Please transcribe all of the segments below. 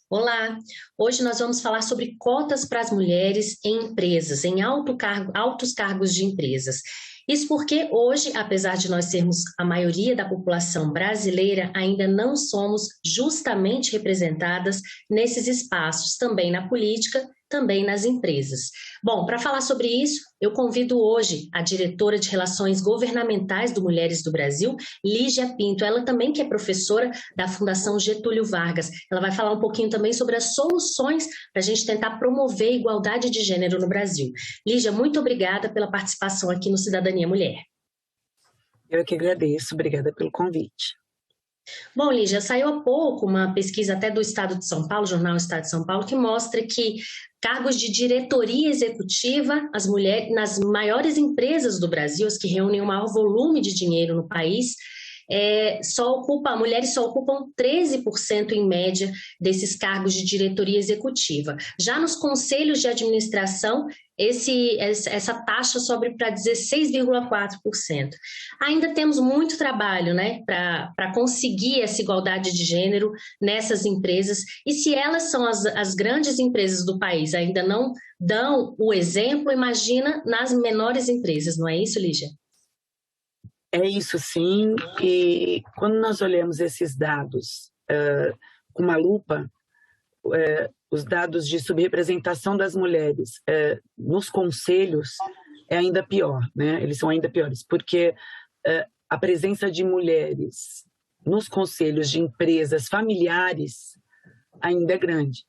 Olá! Hoje nós vamos falar sobre cotas para as mulheres em empresas, em altos cargos de empresas. Isso porque hoje, apesar de nós sermos a maioria da população brasileira, ainda não somos justamente representadas nesses espaços, também na política, também nas empresas. Bom, para falar sobre isso, eu convido hoje a diretora de Relações Governamentais do Mulheres do Brasil, Lígia Pinto. Ela também que é professora da Fundação Getúlio Vargas. Ela vai falar um pouquinho também sobre as soluções para a gente tentar promover a igualdade de gênero no Brasil. Lígia, muito obrigada pela participação aqui no Cidadania Mulher. Eu que agradeço, obrigada pelo convite. Bom, Lígia, saiu há pouco uma pesquisa até do Estado de São Paulo, Jornal Estado de São Paulo, que mostra que cargos de diretoria executiva, as mulheres nas maiores empresas do Brasil, as que reúnem o maior volume de dinheiro no país, mulheres só ocupam 13% em média desses cargos de diretoria executiva. Já nos conselhos de administração, essa taxa sobe para 16,4%. Ainda temos muito trabalho, né, para conseguir essa igualdade de gênero nessas empresas, e se elas são as grandes empresas do país ainda não dão o exemplo, imagina nas menores empresas, não é isso, Lígia? É isso sim, e quando nós olhamos esses dados com uma lupa, os dados de subrepresentação das mulheres nos conselhos é ainda pior, né? Eles são ainda piores, porque a presença de mulheres nos conselhos de empresas familiares ainda é grande.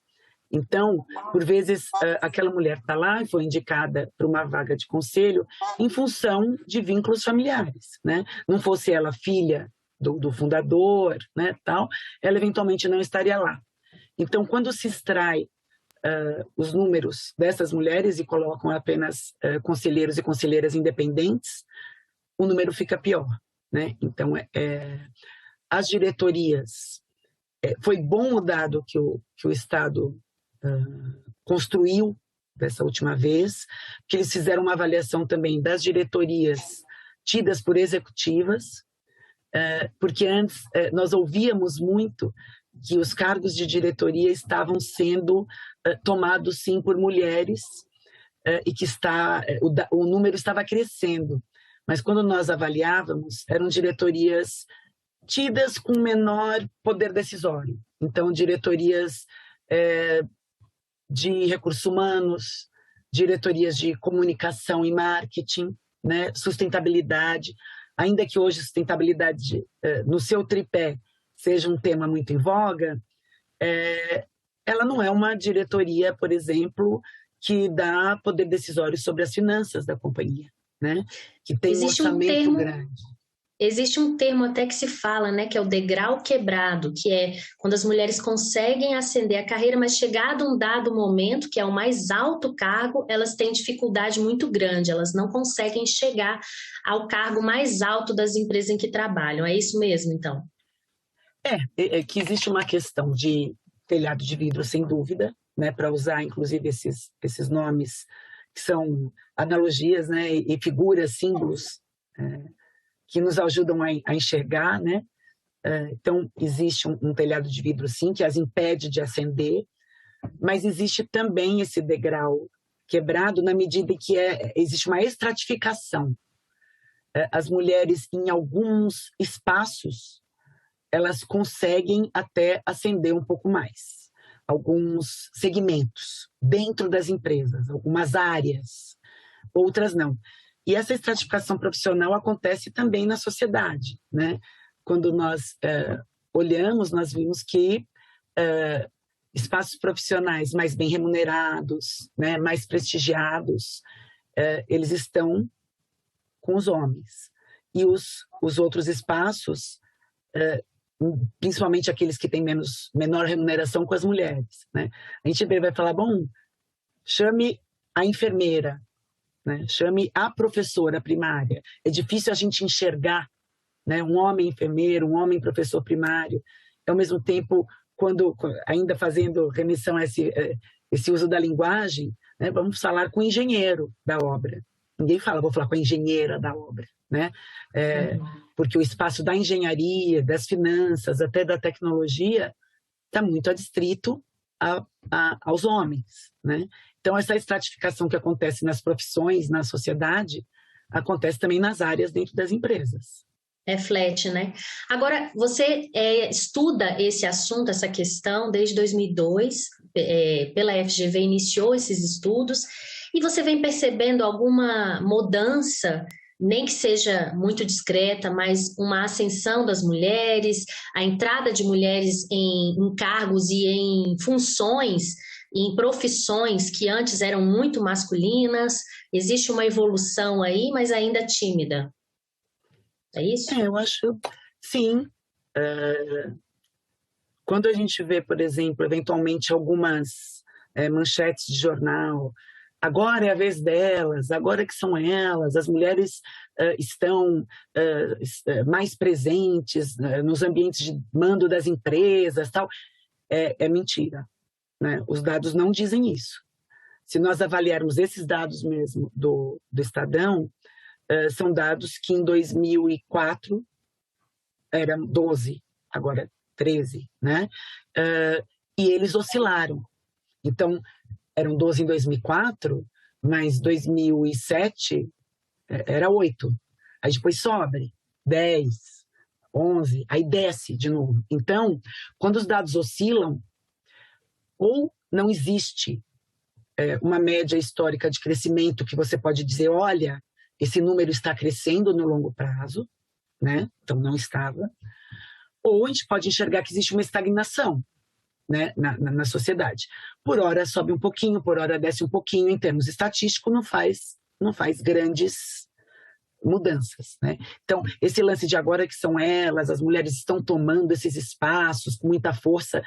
Então, por vezes, aquela mulher está lá e foi indicada para uma vaga de conselho em função de vínculos familiares, né? Não fosse ela filha do fundador, né, tal, ela eventualmente não estaria lá. Então, quando se extrai os números dessas mulheres e colocam apenas conselheiros e conselheiras independentes, o número fica pior, né? Então, as diretorias, foi bom o dado que o Estado construiu dessa última vez, que eles fizeram uma avaliação também das diretorias tidas por executivas, porque antes nós ouvíamos muito que os cargos de diretoria estavam sendo tomados sim por mulheres e que o número estava crescendo, mas quando nós avaliávamos, eram diretorias tidas com menor poder decisório, então diretorias de recursos humanos, diretorias de comunicação e marketing, né, sustentabilidade, ainda que hoje sustentabilidade no seu tripé seja um tema muito em voga, ela não é uma diretoria, por exemplo, que dá poder decisório sobre as finanças da companhia, né, que tem um orçamento grande. Existe um termo até que se fala, né, que é o degrau quebrado, que é quando as mulheres conseguem ascender a carreira, mas chegado um dado momento, que é o mais alto cargo, elas têm dificuldade muito grande, elas não conseguem chegar ao cargo mais alto das empresas em que trabalham. É isso mesmo, então? É que existe uma questão de telhado de vidro, sem dúvida, né, para usar, inclusive, esses nomes que são analogias, né, e figuras, símbolos, que nos ajudam a enxergar, né? Então, existe um telhado de vidro, sim, que as impede de ascender, mas existe também esse degrau quebrado na medida em que existe uma estratificação. As mulheres, em alguns espaços, elas conseguem até ascender um pouco mais. Alguns segmentos dentro das empresas, algumas áreas, outras não. E essa estratificação profissional acontece também na sociedade, né? Quando nós olhamos, nós vimos que espaços profissionais mais bem remunerados, né, mais prestigiados, eles estão com os homens. E os outros espaços, principalmente aqueles que têm menor remuneração, com as mulheres, né? A gente vai falar, bom, chame a enfermeira, né? Chame a professora primária. É difícil a gente enxergar, né, um homem enfermeiro, um homem professor primário. Ao mesmo tempo, ainda fazendo remissão a esse uso da linguagem, né, vamos falar com o engenheiro da obra. Ninguém fala, vou falar com a engenheira da obra, né? Porque o espaço da engenharia, das finanças, até da tecnologia, está muito adstrito aos homens, né? Então, essa estratificação que acontece nas profissões, na sociedade, acontece também nas áreas dentro das empresas. Reflete, né? Agora, você estuda esse assunto, essa questão, desde 2002, pela FGV iniciou esses estudos, e você vem percebendo alguma mudança, nem que seja muito discreta, mas uma ascensão das mulheres, a entrada de mulheres em cargos e em funções, em profissões que antes eram muito masculinas? Existe uma evolução aí, mas ainda tímida. É isso? Eu acho, sim. Quando a gente vê, por exemplo, eventualmente algumas manchetes de jornal, agora é a vez delas, agora que são elas, as mulheres estão mais presentes nos ambientes de mando das empresas, tal, é mentira, né? Os dados não dizem isso. Se nós avaliarmos esses dados mesmo do Estadão, são dados que em 2004 eram 12, agora 13, né? E eles oscilaram. Então, eram 12 em 2004, mas 2007 era 8. Aí depois sobe, 10, 11, aí desce de novo. Então, quando os dados oscilam, ou não existe uma média histórica de crescimento que você pode dizer, olha, esse número está crescendo no longo prazo, né? Então não estava. Ou a gente pode enxergar que existe uma estagnação, né, na sociedade. Por hora sobe um pouquinho, por hora desce um pouquinho, em termos estatísticos não faz grandes mudanças, né? Então, esse lance de agora que são elas, as mulheres estão tomando esses espaços com muita força,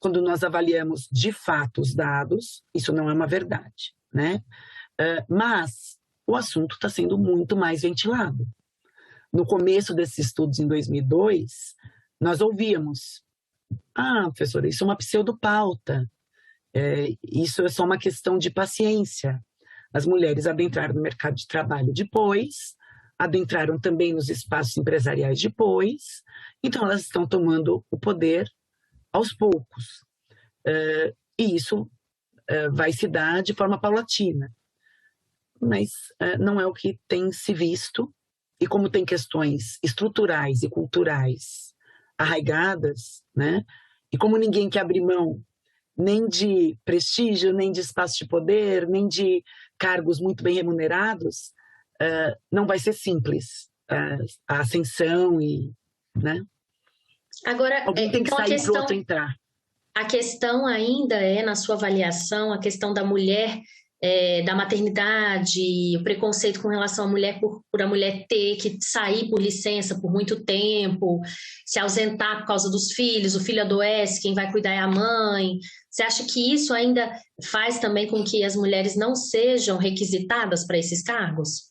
quando nós avaliamos de fato os dados, isso não é uma verdade, né? Mas o assunto está sendo muito mais ventilado. No começo desses estudos, em 2002, nós ouvíamos, professora, isso é uma pseudopauta, isso é só uma questão de paciência. As mulheres adentraram no mercado de trabalho depois, adentraram também nos espaços empresariais depois, então elas estão tomando o poder aos poucos. E isso vai se dar de forma paulatina. Mas não é o que tem se visto, e como tem questões estruturais e culturais arraigadas, né? E como ninguém quer abrir mão nem de prestígio, nem de espaço de poder, nem de cargos muito bem remunerados, não vai ser simples a ascensão, né? Agora, alguém tem que então sair para o outro entrar. A questão ainda na sua avaliação, a questão da mulher, da maternidade, o preconceito com relação à mulher por a mulher ter que sair por licença por muito tempo, se ausentar por causa dos filhos, o filho adoece, quem vai cuidar é a mãe. Você acha que isso ainda faz também com que as mulheres não sejam requisitadas para esses cargos?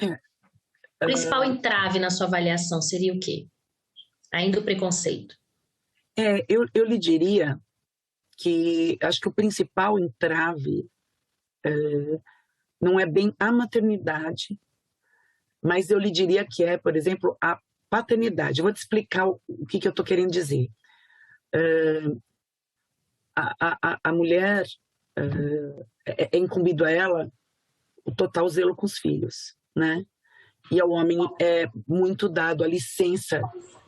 O principal entrave na sua avaliação seria o quê? Ainda o preconceito. Eu lhe diria que acho que o principal entrave não é bem a maternidade, mas eu lhe diria que por exemplo, a paternidade. Eu vou te explicar o que eu estou querendo dizer. A mulher é incumbido a ela o total zelo com os filhos, né? E ao homem é muito dado a licença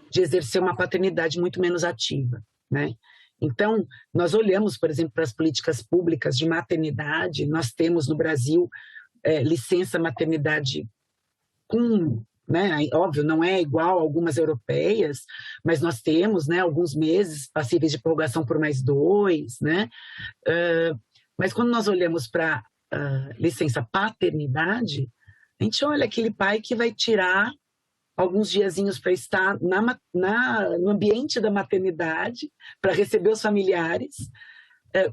de exercer uma paternidade muito menos ativa, né? Então, nós olhamos, por exemplo, para as políticas públicas de maternidade, nós temos no Brasil licença maternidade né? Óbvio, não é igual a algumas europeias, mas nós temos, né, alguns meses passíveis de prorrogação por mais 2, né? Mas quando nós olhamos para licença paternidade, a gente olha aquele pai que vai tirar alguns diazinhos para estar no ambiente da maternidade, para receber os familiares.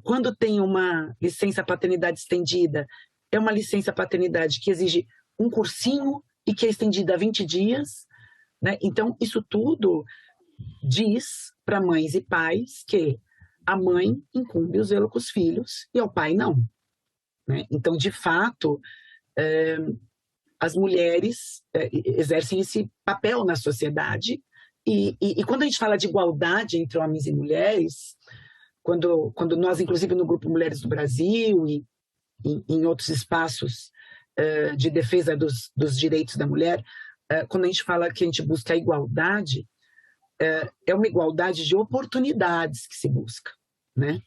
Quando tem uma licença paternidade estendida, é uma licença paternidade que exige um cursinho e que é estendida a 20 dias. Né? Então, isso tudo diz para mães e pais que a mãe incumbe o zelo com os filhos e ao pai não. Né? Então, de fato, as mulheres exercem esse papel na sociedade E quando a gente fala de igualdade entre homens e mulheres, quando nós, inclusive no Grupo Mulheres do Brasil e em outros espaços de defesa dos direitos da mulher, quando a gente fala que a gente busca a igualdade, é uma igualdade de oportunidades que se busca, né?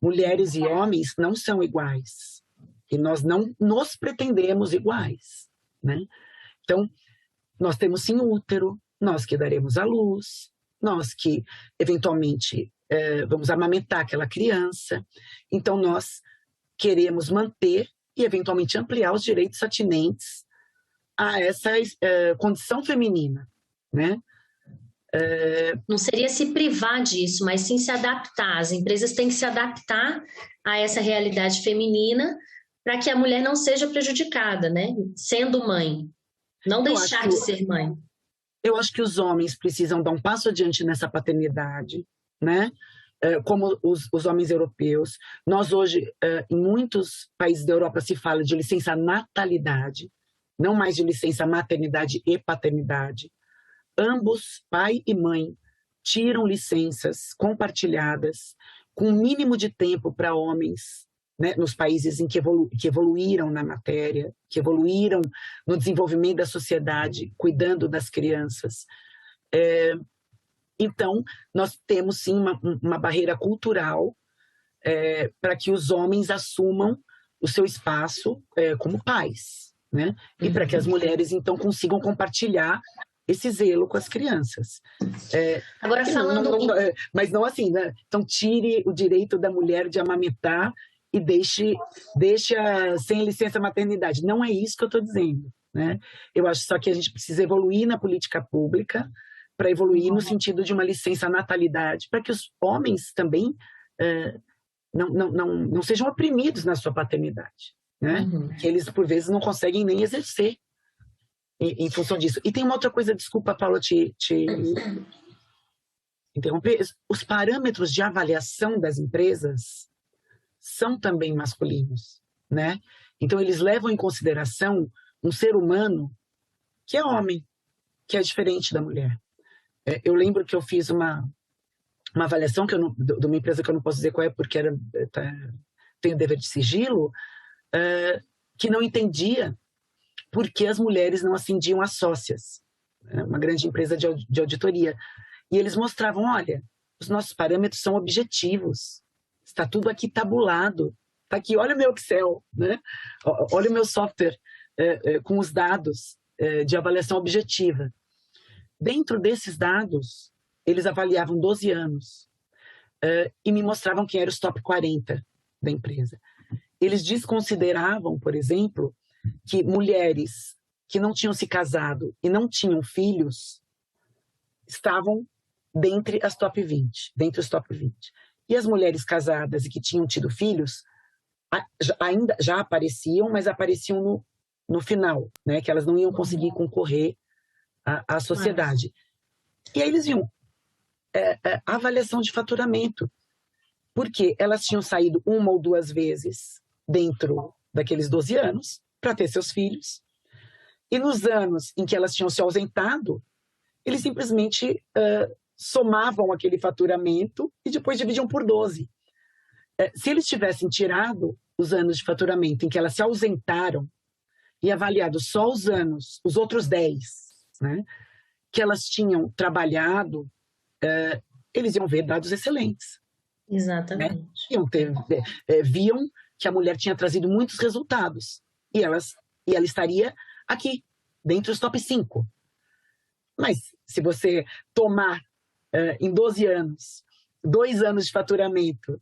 Mulheres e homens não são iguais, e nós não nos pretendemos iguais, né? Então, nós temos sim útero, nós que daremos à luz, nós que, eventualmente, vamos amamentar aquela criança. Então, nós queremos manter e, eventualmente, ampliar os direitos atinentes a essa condição feminina, né? Não seria se privar disso, mas sim se adaptar. As empresas têm que se adaptar a essa realidade feminina para que a mulher não seja prejudicada, né? Sendo mãe, não deixar de ser mãe. Eu acho que os homens precisam dar um passo adiante nessa paternidade, né? Como os homens europeus. Nós hoje, em muitos países da Europa, se fala de licença natalidade, não mais de licença maternidade e paternidade. Ambos, pai e mãe, tiram licenças compartilhadas com um mínimo de tempo para homens, né, nos países em que evoluíram na matéria, que evoluíram no desenvolvimento da sociedade, cuidando das crianças. Então, nós temos sim uma barreira cultural para que os homens assumam o seu espaço como pais, né? E para que as mulheres, então, consigam compartilhar esse zelo com as crianças. Agora, falando... mas não assim, né? Então, tire o direito da mulher de amamentar e deixe sem licença maternidade. Não é isso que eu estou dizendo, né? Eu acho só que a gente precisa evoluir na política pública para evoluir no sentido de uma licença natalidade, para que os homens também não sejam oprimidos na sua paternidade, né? Que eles, por vezes, não conseguem nem exercer em função disso. E tem uma outra coisa, desculpa, Paula, te interromper. Os parâmetros de avaliação das empresas são também masculinos, né? Então, eles levam em consideração um ser humano que é homem, que é diferente da mulher. Eu lembro que eu fiz uma avaliação de uma empresa que eu não posso dizer qual é, porque tem o dever de sigilo, que não entendia por que as mulheres não ascendiam a sócias, uma grande empresa de auditoria. E eles mostravam, olha, os nossos parâmetros são objetivos, está tudo aqui tabulado, está aqui, olha o meu Excel, né? Olha o meu software com os dados de avaliação objetiva. Dentro desses dados, eles avaliavam 12 anos e me mostravam quem eram os top 40 da empresa. Eles desconsideravam, por exemplo, que mulheres que não tinham se casado e não tinham filhos estavam dentre os top 20. E as mulheres casadas e que tinham tido filhos ainda já apareciam, mas apareciam no final, né? Que elas não iam conseguir concorrer à sociedade. E aí eles viam a avaliação de faturamento, porque elas tinham saído uma ou duas vezes dentro daqueles 12 anos para ter seus filhos, e nos anos em que elas tinham se ausentado, eles simplesmente somavam aquele faturamento e depois dividiam por 12. Se eles tivessem tirado os anos de faturamento em que elas se ausentaram e avaliado só os outros 10, né, que elas tinham trabalhado, eles iam ver dados excelentes. Exatamente. Né? Viam que a mulher tinha trazido muitos resultados e ela estaria aqui, dentre os top 5. Mas se você tomar em 12 anos, 2 anos de faturamento,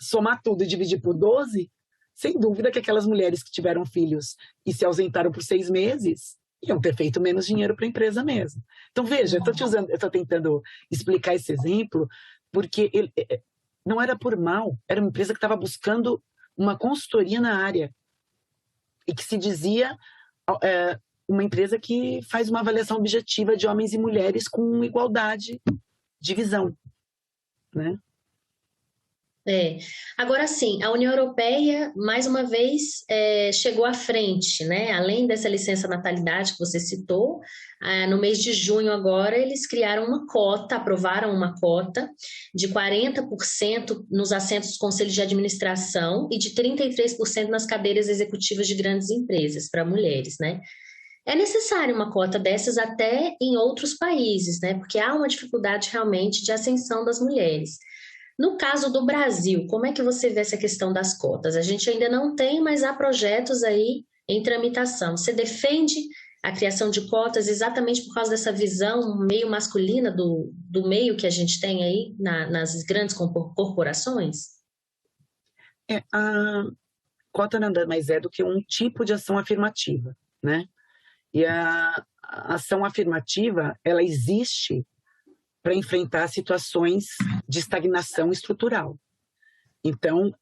somar tudo e dividir por 12, sem dúvida que aquelas mulheres que tiveram filhos e se ausentaram por 6 meses iam ter feito menos dinheiro para a empresa mesmo. Então, veja, eu estou tentando explicar esse exemplo porque não era por mal, era uma empresa que estava buscando uma consultoria na área e que se dizia uma empresa que faz uma avaliação objetiva de homens e mulheres com igualdade de visão, né? É. Agora sim, a União Europeia, mais uma vez, chegou à frente, né? Além dessa licença natalidade que você citou, no mês de junho agora, eles criaram uma cota, aprovaram uma cota de 40% nos assentos dos conselhos de administração e de 33% nas cadeiras executivas de grandes empresas para mulheres, né? É necessário uma cota dessas até em outros países, né? Porque há uma dificuldade realmente de ascensão das mulheres. No caso do Brasil, como é que você vê essa questão das cotas? A gente ainda não tem, mas há projetos aí em tramitação. Você defende a criação de cotas exatamente por causa dessa visão meio masculina do meio que a gente tem aí nas grandes corporações? A cota nada mais é do que um tipo de ação afirmativa, né? E a ação afirmativa, ela existe para enfrentar situações de estagnação estrutural. Então,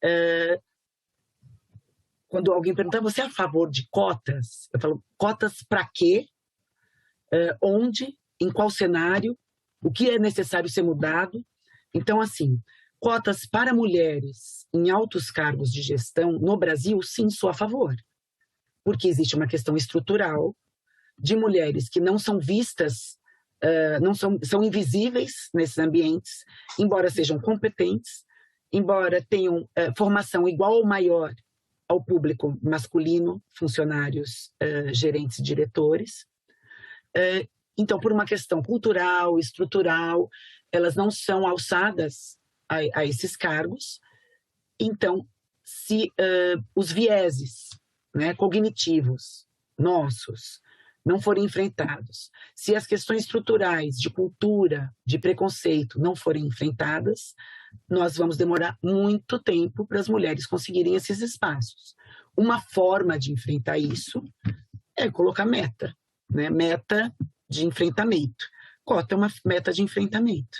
quando alguém pergunta, você é a favor de cotas? Eu falo, cotas para quê? Onde? Em qual cenário? O que é necessário ser mudado? Então, assim, cotas para mulheres em altos cargos de gestão no Brasil, sim, sou a favor. Porque existe uma questão estrutural de mulheres que não são vistas, são invisíveis nesses ambientes, embora sejam competentes, embora tenham formação igual ou maior ao público masculino, funcionários, gerentes e diretores. Então, por uma questão cultural, estrutural, elas não são alçadas a esses cargos. Então, se os vieses, né, cognitivos nossos não forem enfrentados, se as questões estruturais de cultura, de preconceito não forem enfrentadas, nós vamos demorar muito tempo para as mulheres conseguirem esses espaços. Uma forma de enfrentar isso é colocar meta, né? Meta de enfrentamento. Cota é uma meta de enfrentamento.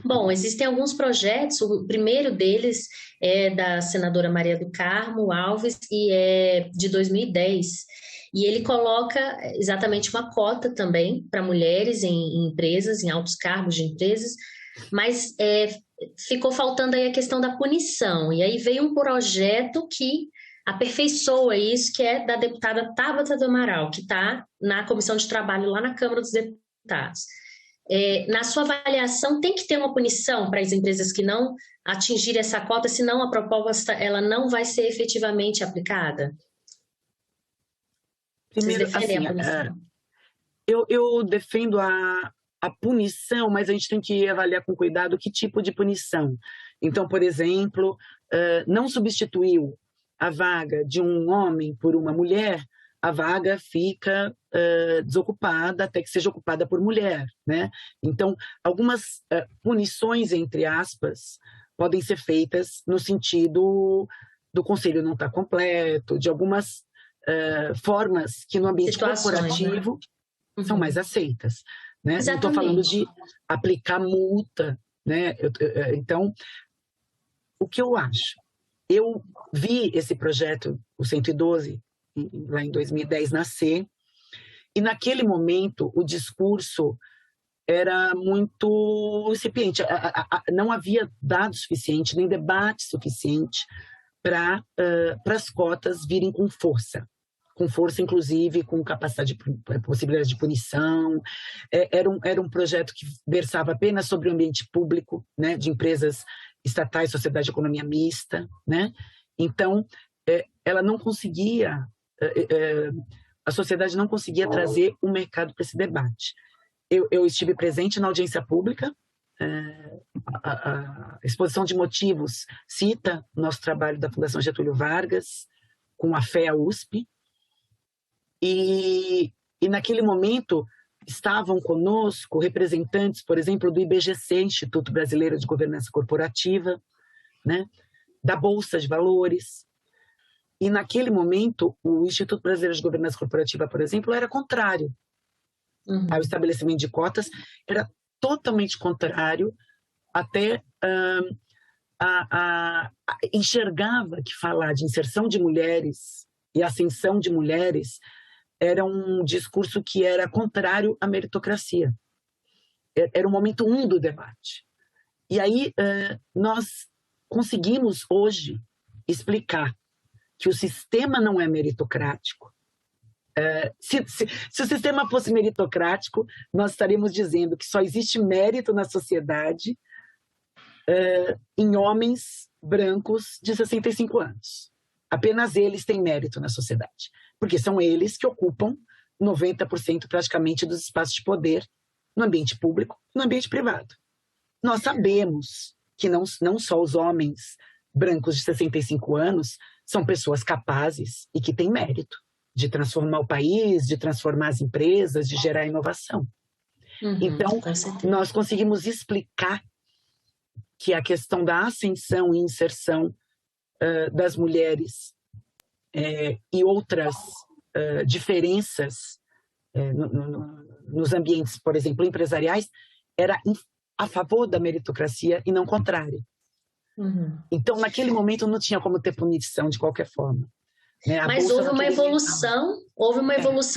Bom, existem alguns projetos, o primeiro deles é da senadora Maria do Carmo Alves e é de 2010. E ele coloca exatamente uma cota também para mulheres em empresas, em altos cargos de empresas, mas ficou faltando aí a questão da punição. E aí veio um projeto que aperfeiçoa isso, que é da deputada Tabata do Amaral, que está na Comissão de Trabalho lá na Câmara dos Deputados. Na sua avaliação, tem que ter uma punição para as empresas que não atingirem essa cota, senão a proposta ela não vai ser efetivamente aplicada? Primeiro, Vocês defendem assim, a punição? eu defendo a punição, mas a gente tem que avaliar com cuidado que tipo de punição. Então, por exemplo, não substituiu a vaga de um homem por uma mulher, a vaga fica desocupada até que seja ocupada por mulher, né? Então, algumas punições, entre aspas, podem ser feitas no sentido do conselho não estar completo, de algumas formas que no ambiente Situações, corporativo, né? são mais aceitas, né? Não estou falando de aplicar multa, né? Então, o que eu acho? Eu vi esse projeto, o 112, lá em 2010, nascer, e naquele momento o discurso era muito incipiente, não havia dado suficiente, nem debate suficiente para as cotas virem com força, inclusive com capacidade, possibilidade de punição. Era um projeto que versava apenas sobre o ambiente público, né, de empresas estatais, sociedade de economia mista, né? Então, ela não conseguia, a sociedade não conseguia trazer o mercado para esse debate. Eu estive presente na audiência pública, a exposição de motivos cita o nosso trabalho da Fundação Getúlio Vargas, com a FEA USP, e naquele momento estavam conosco representantes, por exemplo, do IBGC, Instituto Brasileiro de Governança Corporativa, né, da Bolsa de Valores, e naquele momento o Instituto Brasileiro de Governança Corporativa, por exemplo, era contrário ao estabelecimento de cotas, era totalmente contrário, até enxergava que falar de inserção de mulheres e ascensão de mulheres era um discurso que era contrário à meritocracia. Era o momento 1 do debate. E aí nós conseguimos hoje explicar que o sistema não é meritocrático. Se o sistema fosse meritocrático, nós estaríamos dizendo que só existe mérito na sociedade em homens brancos de 65 anos. Apenas eles têm mérito na sociedade, porque são eles que ocupam 90% praticamente dos espaços de poder no ambiente público e no ambiente privado. Nós sabemos que não só os homens brancos de 65 anos são pessoas capazes e que têm mérito de transformar o país, de transformar as empresas, de gerar inovação. Então, nós conseguimos explicar que a questão da ascensão e inserção das mulheres e outras diferenças nos ambientes, por exemplo, empresariais, era a favor da meritocracia e não contrário. Então, naquele momento, não tinha como ter punição de qualquer forma. Né? Mas houve uma evolução,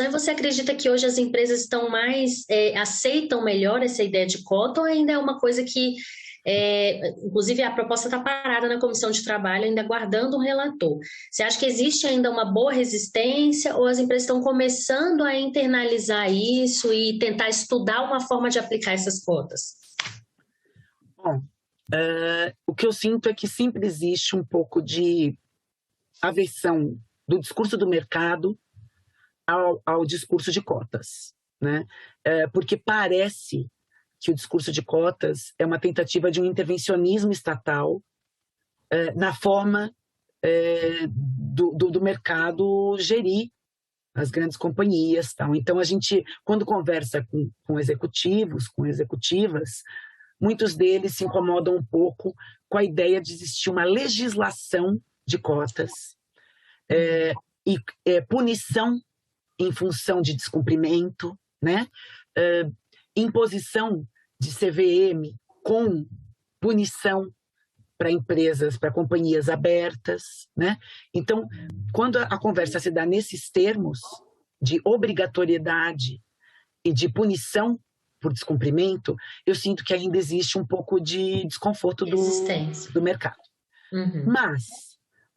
e você acredita que hoje as empresas estão mais, aceitam melhor essa ideia de cota, ou ainda é uma coisa que, inclusive a proposta está parada na comissão de trabalho, ainda aguardando um relator. Você acha que existe ainda uma boa resistência, ou as empresas estão começando a internalizar isso e tentar estudar uma forma de aplicar essas cotas? Bom, o que eu sinto é que sempre existe um pouco de aversão do discurso do mercado ao discurso de cotas, né? Porque parece que o discurso de cotas é uma tentativa de um intervencionismo estatal na forma do mercado gerir as grandes companhias. Tal. Então, a gente, quando conversa com executivos, com executivas, muitos deles se incomodam um pouco com a ideia de existir uma legislação de cotas e punição em função de descumprimento, né? Imposição de CVM com punição para empresas, para companhias abertas, né? Então, quando a conversa se dá nesses termos de obrigatoriedade e de punição por descumprimento, eu sinto que ainda existe um pouco de desconforto do mercado. Mas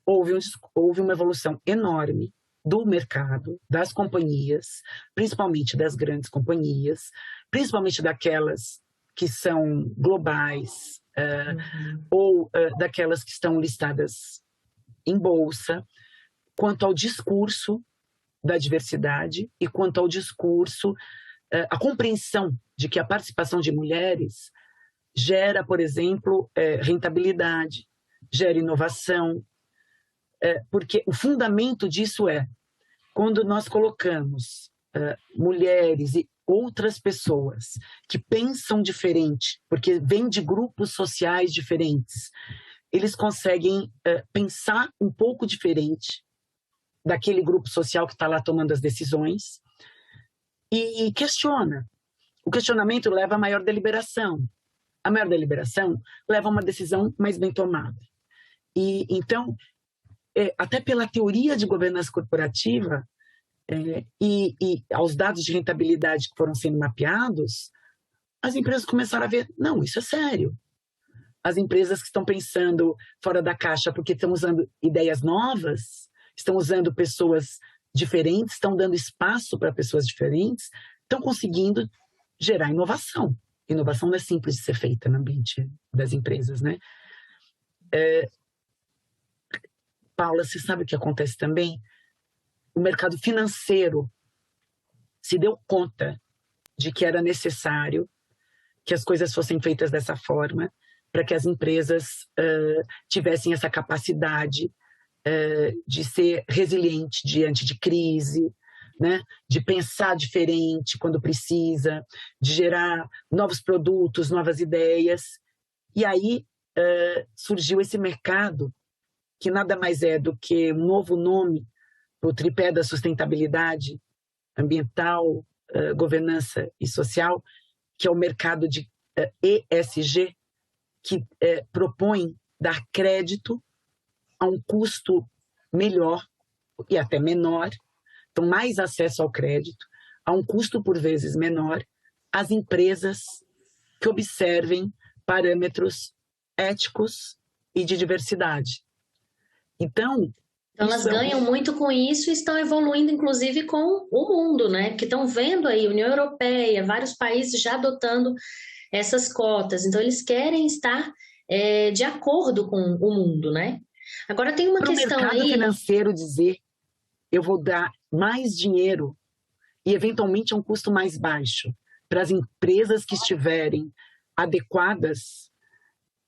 houve uma evolução enorme do mercado, das companhias, principalmente das grandes companhias, principalmente daquelas que são globais ou daquelas que estão listadas em bolsa, quanto ao discurso da diversidade e quanto ao discurso, a compreensão de que a participação de mulheres gera, por exemplo, rentabilidade, gera inovação, porque o fundamento disso quando nós colocamos mulheres e outras pessoas que pensam diferente, porque vêm de grupos sociais diferentes, eles conseguem pensar um pouco diferente daquele grupo social que está lá tomando as decisões e questiona. O questionamento leva a maior deliberação. A maior deliberação leva a uma decisão mais bem tomada. E então, até pela teoria de governança corporativa e aos dados de rentabilidade que foram sendo mapeados, as empresas começaram a ver, não, isso é sério. As empresas que estão pensando fora da caixa porque estão usando ideias novas, estão usando pessoas diferentes, estão dando espaço para pessoas diferentes, estão conseguindo gerar inovação. Inovação não é simples de ser feita no ambiente das empresas, né? Paula, você sabe o que acontece também? O mercado financeiro se deu conta de que era necessário que as coisas fossem feitas dessa forma, para que as empresas tivessem essa capacidade de ser resiliente diante de crise, né? De pensar diferente quando precisa, de gerar novos produtos, novas ideias. E aí surgiu esse mercado que nada mais é do que um novo nome para o tripé da sustentabilidade ambiental, governança e social, que é o mercado de ESG, que propõe dar crédito a um custo melhor e até menor, então mais acesso ao crédito, a um custo por vezes menor, às empresas que observem parâmetros éticos e de diversidade. Então, elas ganham muito com isso e estão evoluindo, inclusive, com o mundo, né? Que estão vendo aí, União Europeia, vários países já adotando essas cotas. Então, eles querem estar de acordo com o mundo, né? Agora, tem uma questão aí... Para o mercado financeiro dizer, eu vou dar mais dinheiro e, eventualmente, a um custo mais baixo para as empresas que estiverem adequadas,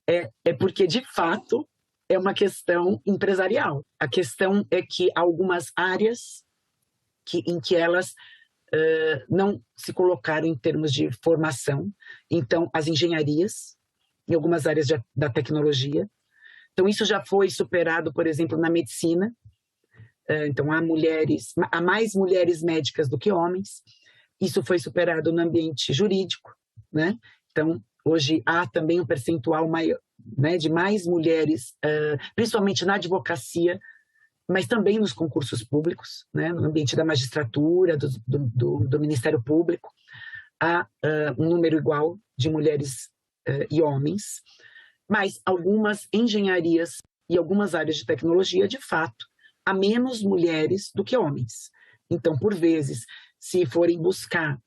é porque, de fato, é uma questão empresarial. A questão é que algumas áreas em que elas não se colocaram em termos de formação, então as engenharias, em algumas áreas da tecnologia, então isso já foi superado, por exemplo, na medicina, então há mais mulheres médicas do que homens, isso foi superado no ambiente jurídico, né? Então hoje há também um percentual maior, né, de mais mulheres, principalmente na advocacia, mas também nos concursos públicos, né, no ambiente da magistratura, do Ministério Público, há um número igual de mulheres e homens, mas algumas engenharias e algumas áreas de tecnologia, de fato, há menos mulheres do que homens. Então, por vezes, se forem buscar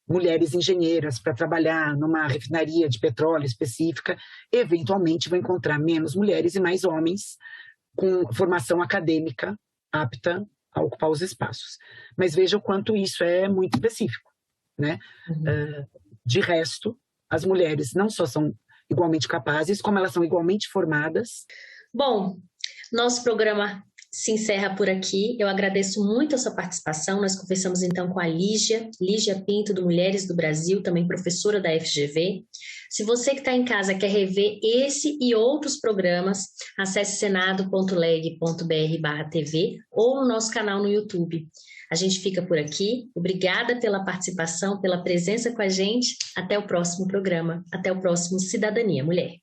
mulheres engenheiras para trabalhar numa refinaria de petróleo específica, eventualmente vão encontrar menos mulheres e mais homens com formação acadêmica apta a ocupar os espaços. Mas veja o quanto isso é muito específico, né? De resto, as mulheres não só são igualmente capazes, como elas são igualmente formadas. Bom, nosso programa se encerra por aqui. Eu agradeço muito a sua participação. Nós conversamos então com a Lígia Pinto, do Mulheres do Brasil, também professora da FGV. Se você que está em casa quer rever esse e outros programas, acesse senado.leg.br/TV ou no nosso canal no YouTube. A gente fica por aqui. Obrigada pela participação, pela presença com a gente. Até o próximo programa. Até o próximo Cidadania Mulher.